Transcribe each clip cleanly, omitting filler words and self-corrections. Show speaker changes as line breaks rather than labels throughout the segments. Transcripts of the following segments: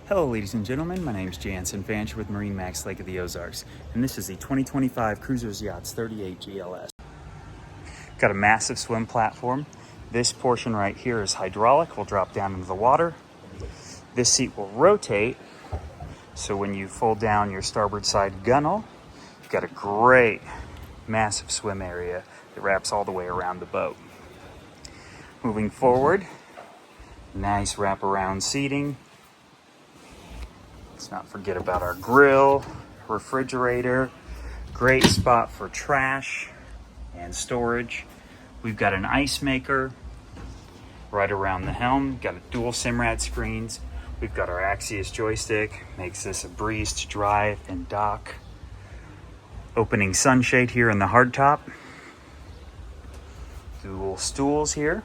Hello ladies and gentlemen, my name is Jansen Fancher with MarineMax Lake of the Ozarks, and this is the 2025 Cruisers Yachts 38 GLS. Got a massive swim platform. This portion right here is hydraulic, will drop down into the water. This seat will rotate, so when you fold down your starboard side gunnel, you've got a great massive swim area that wraps all the way around the boat. Moving forward, nice wraparound seating. Let's not forget about our grill, refrigerator, great spot for trash and storage. We've got an ice maker right around the helm. Got a dual Simrad screens. We've got our Axios joystick, makes this a breeze to drive and dock. Opening sunshade here in the hardtop. Dual stools here.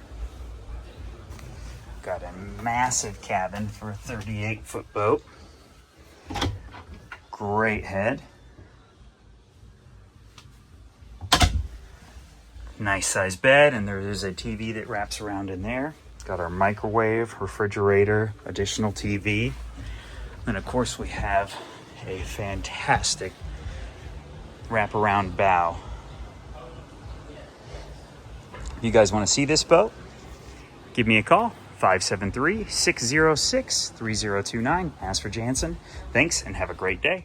Got a massive cabin for a 38-foot boat. Great head. Nice size bed, and there is a TV that wraps around in there. Got our microwave, refrigerator, additional TV. And of course we have a fantastic wraparound bow. If you guys want to see this boat, give me a call. 573-606-3029. Ask for Jansen. Thanks and have a great day.